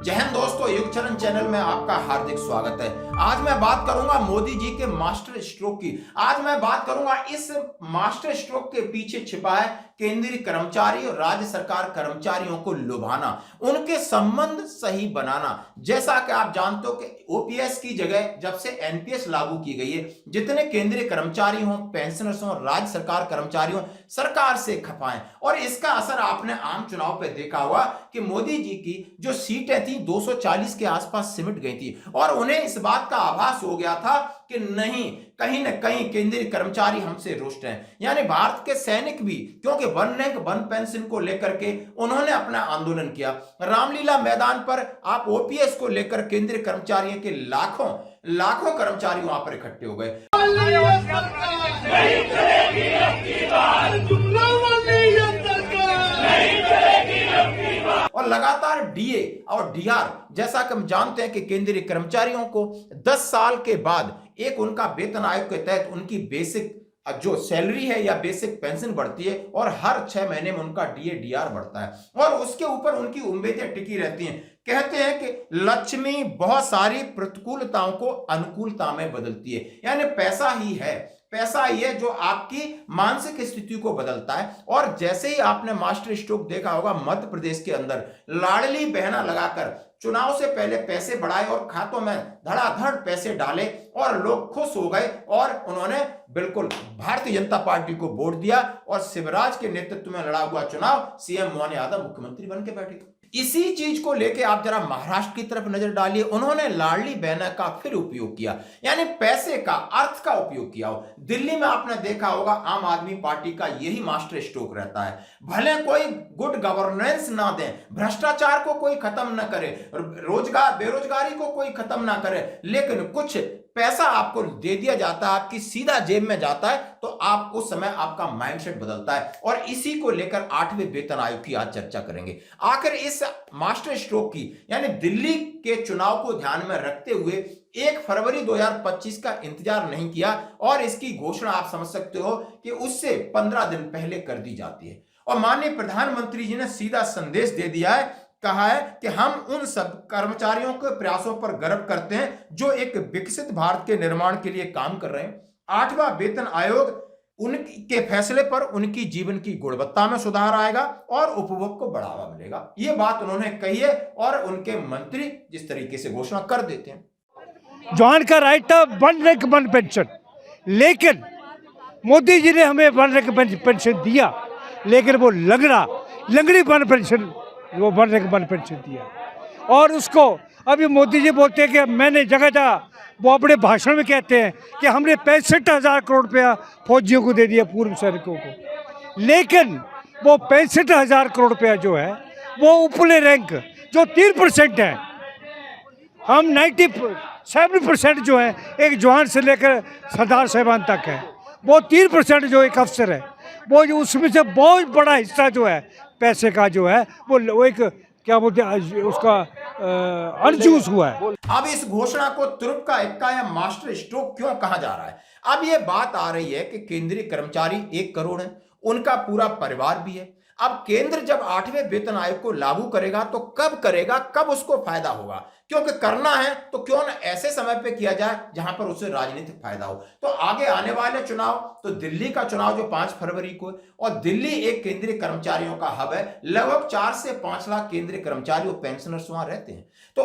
जय हिंद दोस्तों, युग चरण चैनल में आपका हार्दिक स्वागत है। आज मैं बात करूंगा मोदी जी के मास्टर स्ट्रोक की। आज मैं बात करूंगा इस मास्टर स्ट्रोक के पीछे छिपा है केंद्रीय कर्मचारी और राज्य सरकार कर्मचारियों को लुभाना, उनके संबंध सही बनाना। जैसा कि आप जानते हो कि ओपीएस की जगह जब से एनपीएस लागू की गई है, जितने केंद्रीय कर्मचारी हों, पेंशनर्स हों, राज्य सरकार कर्मचारी हों, सरकार से खपाएं। और इसका असर आपने आम चुनाव पे देखा होगा कि मोदी जी की जो सीटें थी 240 के आसपास सिमट गई थी और उन्हें इस बात का आभास हो गया था कि नहीं, कहीं न कहीं केंद्रीय कर्मचारी हमसे रुष्ट हैं। यानी भारत के सैनिक भी, क्योंकि वन रैंक वन पेंशन को लेकर के उन्होंने अपना आंदोलन किया। रामलीला मैदान पर आप ओपीएस को लेकर केंद्रीय कर्मचारियों के लाखों लाखों कर्मचारी वहां पर इकट्ठे हो गए। और लगातार डीए और डीआर, जैसा कि हम जानते हैं कि केंद्रीय कर्मचारियों को 10 साल के बाद एक उनका वेतन आयोग के तहत उनकी बेसिक जो सैलरी है या बेसिक पेंशन बढ़ती है और हर 6 महीने में उनका डीए डीआर बढ़ता है और उसके ऊपर उनकी उम्मीदें टिकी रहती हैं। कहते हैं कि लक्ष्मी बहुत सारी प्रतिकूलताओं को अनुकूलता में बदलती है। यानी पैसा ही है जो आपकी मानसिक स्थिति को बदलता है। और जैसे ही आपने मास्टर स्ट्रोक देखा होगा मध्य प्रदेश के अंदर, लाडली बहना लगाकर चुनाव से पहले पैसे बढ़ाए और खातों में धड़ाधड़ पैसे डाले और लोग खुश हो गए और उन्होंने बिल्कुल भारतीय जनता पार्टी को वोट दिया और शिवराज के नेतृत्व में लड़ा हुआ चुनाव सीएम मोहन यादव मुख्यमंत्री बन के बैठे। इसी चीज को लेके आप जरा महाराष्ट्र की तरफ नजर डालिए। उन्होंने लाडली बहना का फिर उपयोग किया, यानी पैसे का, अर्थ का उपयोग किया हो। दिल्ली में आपने देखा होगा आम आदमी पार्टी का यही मास्टर स्ट्रोक रहता है। भले कोई गुड गवर्नेंस ना दे, भ्रष्टाचार को कोई खत्म ना करे, बेरोजगारी को कोई खत्म ना करे, लेकिन कुछ पैसा आपको दे दिया जाता है, आपकी सीधा जेब में जाता है, तो आप उस समय आपका माइंडसेट बदलता है। और इसी को लेकर 8वें वेतन आयोग की आज चर्चा करेंगे। आखिर इस मास्टर स्ट्रोक की, यानी दिल्ली के चुनाव को ध्यान में रखते हुए 1 फरवरी 2025 का इंतजार नहीं किया और इसकी घोषणा आप समझ सकते हो कि उससे 15 दिन पहले कर दी जाती है। और माननीय प्रधानमंत्री जी ने सीधा संदेश दे दिया है, कहा है कि हम उन सब कर्मचारियों के प्रयासों पर गर्व करते हैं जो एक विकसित भारत के निर्माण के लिए काम कर रहे हैं। 8वां वेतन आयोग उनके फैसले पर उनकी जीवन की गुणवत्ता में सुधार आएगा और उपभोग को बढ़ावा मिलेगा। ये बात उन्होंने कही है और उनके मंत्री जिस तरीके से घोषणा कर देते हैं। जवान का राइट था 1 रैंक 1 पेंशन, लेकिन मोदी जी ने हमें 1 रैंक पेंशन दिया, लेकिन वो लंगड़ी 1 पेंशन, वो 1 रैंक 1 पेंशन दिया। और उसको अभी मोदी जी बोलते हैं कि मैंने जगह वो अपने भाषण में कहते हैं कि हमने 65,000 करोड़ रुपया फौजियों को दे दिया, पूर्व सैनिकों को, लेकिन वो 65,000 करोड़ रुपया जो है वो उपले रैंक जो 3% है, हम 97% जो है एक जवान से लेकर सरदार साहबान तक है, वो 3% जो एक अफसर है, वो जो उसमें से बहुत बड़ा हिस्सा जो है पैसे का जो है वो एक क्या बोलते हैं उसका अनचूज हुआ है। अब इस घोषणा को तुरुप का इक्का या मास्टर स्ट्रोक क्यों कहा जा रहा है? अब यह बात आ रही है कि केंद्रीय कर्मचारी 1 करोड़ है, उनका पूरा परिवार भी है। अब केंद्र जब 8वें वेतन आयोग को लागू करेगा तो कब करेगा, कब उसको फायदा होगा? क्योंकि करना है तो क्यों न ऐसे समय पे किया जाए जहां पर उसे राजनीतिक फायदा हो। तो आगे आने वाले चुनाव, तो दिल्ली का चुनाव जो 5 फरवरी को है, और दिल्ली एक केंद्रीय कर्मचारियों का हब है। लगभग 4 से 5 लाख केंद्रीय कर्मचारी और पेंशनर्स वहां रहते हैं, तो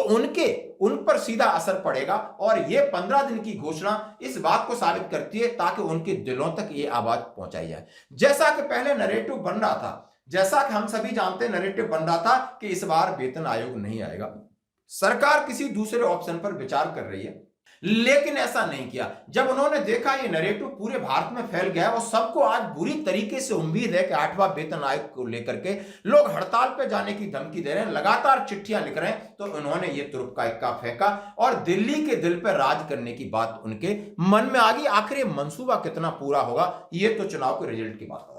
उन पर सीधा असर पड़ेगा। और ये 15 दिन की घोषणा इस बात को साबित करती है ताकि उनके दिलों तक ये आवाज पहुंचाई जाए। जैसा कि पहले नरेटिव बन रहा था, जैसा कि हम सभी जानते हैं, नरेटिव बन रहा था कि इस बार वेतन आयोग नहीं आएगा, सरकार किसी दूसरे ऑप्शन पर विचार कर रही है, लेकिन ऐसा नहीं किया। जब उन्होंने देखा ये नैरेटिव पूरे भारत में फैल गया और सबको आज बुरी तरीके से उम्मीद है कि 8वां वेतन आयोग को लेकर के लोग हड़ताल पे जाने की धमकी दे रहे हैं, लगातार चिट्ठियां लिख रहे हैं, तो उन्होंने ये तुरुप का इक्का फेंका और दिल्ली के दिल पर राज करने की बात उनके मन में आ गई। आखिर ये मंसूबा कितना पूरा होगा, ये तो चुनाव के रिजल्ट की बात।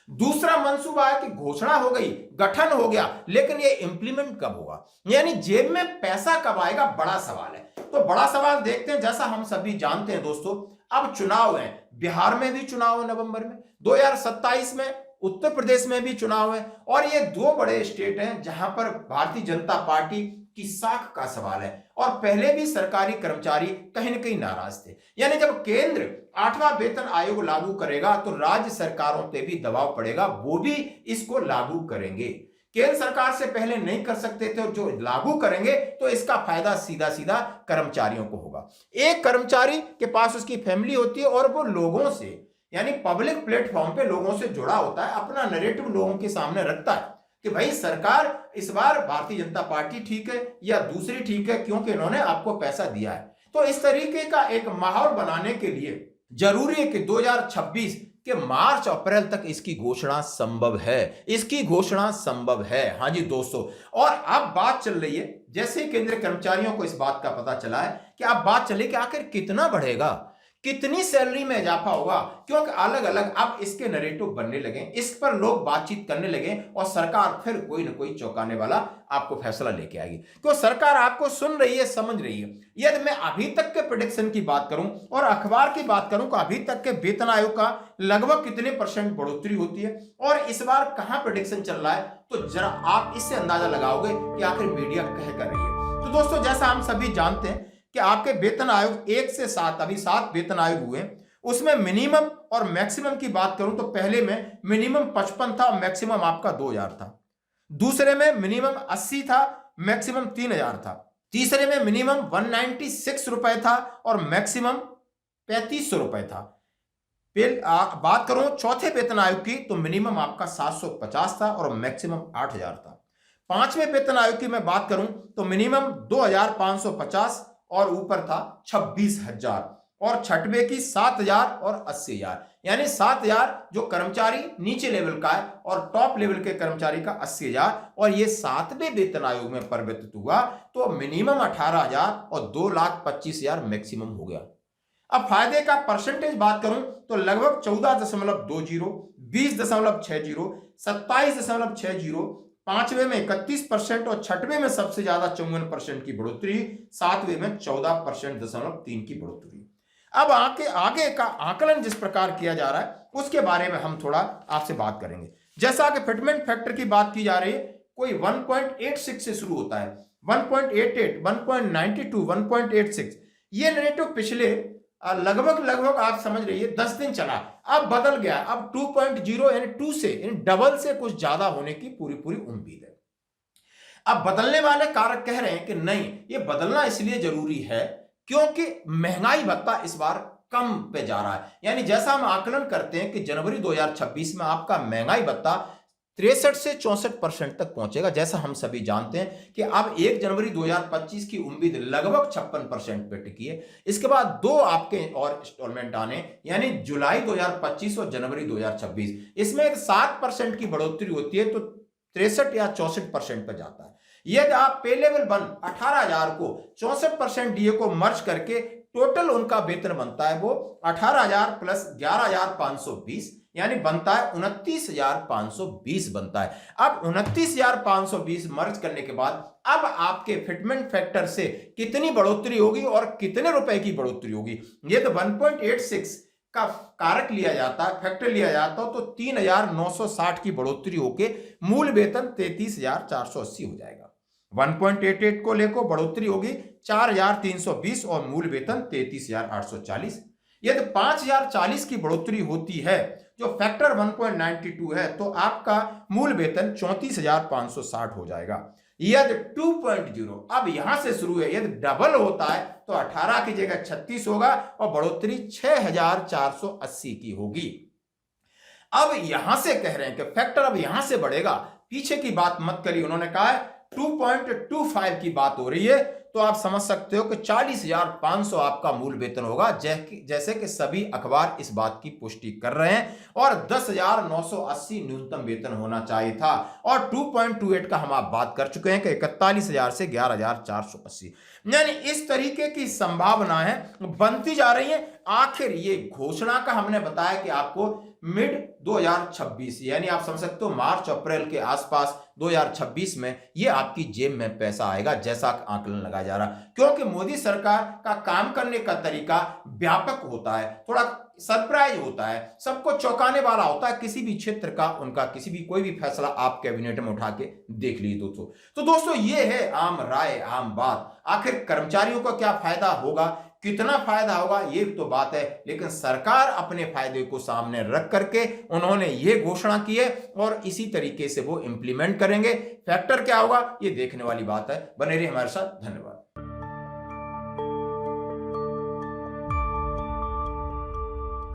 दूसरा मंसूबा है कि घोषणा हो गई, गठन हो गया, लेकिन ये इंप्लीमेंट कब होगा, यानी जेब में पैसा कब आएगा, बड़ा सवाल है। तो बड़ा सवाल देखते हैं। जैसा हम सभी जानते हैं दोस्तों, अब चुनाव है, बिहार में भी चुनाव है नवंबर में, 2027 में उत्तर प्रदेश में भी चुनाव है, और ये 2 बड़े स्टेट हैं जहां पर भारतीय जनता पार्टी की साख का सवाल है। और पहले भी सरकारी कर्मचारी कहीं न कहीं नाराज थे। यानी जब केंद्र 8वां वेतन आयोग लागू करेगा तो राज्य सरकारों पे भी दबाव पड़ेगा, वो भी इसको लागू करेंगे। केंद्र सरकार से पहले नहीं कर सकते थे और जो लागू करेंगे तो इसका फायदा सीधा सीधा कर्मचारियों को होगा। एक कर्मचारी के पास उसकी फैमिली होती है और वो लोगों से, यानी पब्लिक प्लेटफॉर्म पे लोगों से जुड़ा होता है, अपना नैरेटिव लोगों के सामने रखता है कि भाई सरकार इस बार भारतीय जनता पार्टी ठीक है या दूसरी ठीक है, क्योंकि इन्होंने आपको पैसा दिया है। तो इस तरीके का एक माहौल बनाने के लिए जरूरी है कि 2026 के मार्च अप्रैल तक इसकी घोषणा संभव है, इसकी घोषणा संभव है। हाँ जी दोस्तों, और अब बात चल रही है, जैसे केंद्रीय कर्मचारियों को इस बात का पता चला है कि अब बात चली कि आखिर कितना बढ़ेगा, कितनी सैलरी में इजाफा होगा, क्योंकि अलग अलग अब इसके नैरेटिव बनने लगे, इस पर लोग बातचीत करने लगे और सरकार फिर कोई ना कोई चौंकाने वाला आपको फैसला लेके आएगी, क्योंकि सरकार आपको सुन रही है, समझ रही है। यदि मैं अभी तक के प्रेडिक्शन की बात करूं और अखबार की बात करूं तो अभी तक के वेतन आयोग का लगभग कितने % बढ़ोतरी होती है और इस बार कहां प्रेडिक्शन चल रहा है, तो जरा आप इससे अंदाजा लगाओगे कि आखिर मीडिया कह कर रही है। तो दोस्तों, जैसा हम सभी जानते हैं कि आपके वेतन आयोग 1 से 7, अभी 7 वेतन आयोग हुए, उसमें मिनिमम और मैक्सिमम की बात करूं तो पहले में मिनिमम 55 था और मैक्सिमम आपका 2000 था। दूसरे में मिनिमम 80 था, मैक्सिमम 3000 था। तीसरे में मिनिमम 196 रुपए था और मैक्सिमम 3500 रुपए था। बात करूं चौथे वेतन आयोग की तो मिनिमम आपका 750 था और मैक्सिमम 8000 था। पांचवें वेतन आयोग की मैं बात करूं तो मिनिमम 2550 और ऊपर था 26,000 और छठवें की 7,000 और 80,000, यानी 7,000 जो कर्मचारी नीचे लेवल का है और टॉप लेवल के कर्मचारी का 80,000, और ये 7वें वेतन आयोग में परिवर्तित हुआ तो मिनिमम 18,000 और 2,25,000 मैक्सिमम हो गया। अब फायदे का परसेंटेज बात करूं तो लगभग 14.20, 20.60, 27.60, पांचवें में 31% और छठवें में सबसे ज्यादा 54% की बढ़ोतरी, सातवें में 14.3% की बढ़ोतरी। अब आगे का आकलन जिस प्रकार किया जा रहा है उसके बारे में हम थोड़ा आपसे बात करेंगे। जैसा कि फिटमेंट फैक्टर की बात की जा रही है, कोई 1.86 से शुरू होता है, 1.88, 1.92, 1.86। ये नैरेटिव पिछले लगभग आप समझ रही 10 दिन चला, अब बदल गया, अब 2.0 यानी 2 से यानी डबल से कुछ ज्यादा होने की पूरी उम्मीद है। अब बदलने वाले कारक कह रहे हैं कि नहीं, ये बदलना इसलिए जरूरी है क्योंकि महंगाई भत्ता इस बार कम पे जा रहा है। यानी जैसा हम आकलन करते हैं कि जनवरी 2026 में आपका महंगाई भत्ता 63 से 64% तक पहुंचेगा। जैसा हम सभी जानते हैं कि अब 1 जनवरी 2025 की उम्मीद लगभग 56% पे टिकी है। इसके बाद 2 आपके और इंस्टॉलमेंट आने, यानी जुलाई 2025 और जनवरी 2026, इसमें 7% की बढ़ोतरी होती है तो 63 या 64% पर जाता है। यदि आप पे लेवल 1 18,000 को 64% डीए को मर्ज करके टोटल उनका वेतन बनता है वो 18,000 प्लस 11,520, यानी बनता है 29,520 बनता है। अब 29,520 मर्ज करने के बाद अब आपके फिटमेंट फैक्टर से कितनी बढ़ोतरी होगी और कितने रुपए की बढ़ोतरी होगी, ये तो 1.86 का कारक लिया जाता है, फैक्टर लिया जाता हो तो 3,960 की बढ़ोतरी होके मूल वेतन 33,480 हो जाएगा। 1.88 को लेकर बढ़ोतरी होगी 4,320 और मूल वेतन 33,840। यदि 5,040 की बढ़ोतरी होती है जो फैक्टर 1.92 है तो आपका मूल वेतन 34,560 हो जाएगा। यदि 2.0 अब यहां से शुरू है, यदि डबल होता है तो 18 की जगह 36 होगा और बढ़ोतरी 6,480 की होगी। अब यहां से कह रहे हैं कि फैक्टर अब यहां से बढ़ेगा, पीछे की बात मत करिए। उन्होंने कहा है 2.25 की बात हो रही है तो आप समझ सकते हो कि 40,500 आपका मूल वेतन होगा, जैसे कि सभी अखबार इस बात की पुष्टि कर रहे हैं। और 10,980 न्यूनतम वेतन होना चाहिए था और 2.28 का हम आप बात कर चुके हैं कि 41,000 से 11,480, यानी इस तरीके की संभावना है बनती जा रही है। आखिर ये घोषणा का हमने बताया कि आपको मिड 2026, यानी आप समझ सकते हो मार्च अप्रैल के आसपास 2026 में ये आपकी जेब में पैसा आएगा, जैसा आकलन लगाया जा रहा है। क्योंकि मोदी सरकार का काम करने का तरीका व्यापक होता है, थोड़ा सरप्राइज होता है, सबको चौंकाने वाला होता है। किसी भी क्षेत्र का उनका किसी भी कोई भी फैसला आप कैबिनेट में उठा के देख लीजिए दोस्तों। तो दोस्तों ये है आम राय, आम बात। आखिर कर्मचारियों को क्या फायदा होगा, कितना फायदा होगा, ये तो बात है, लेकिन सरकार अपने फायदे को सामने रख करके उन्होंने ये घोषणा की है और इसी तरीके से वो इंप्लीमेंट करेंगे। फैक्टर क्या होगा ये देखने वाली बात है। बने रहिए हमारे साथ, धन्यवाद।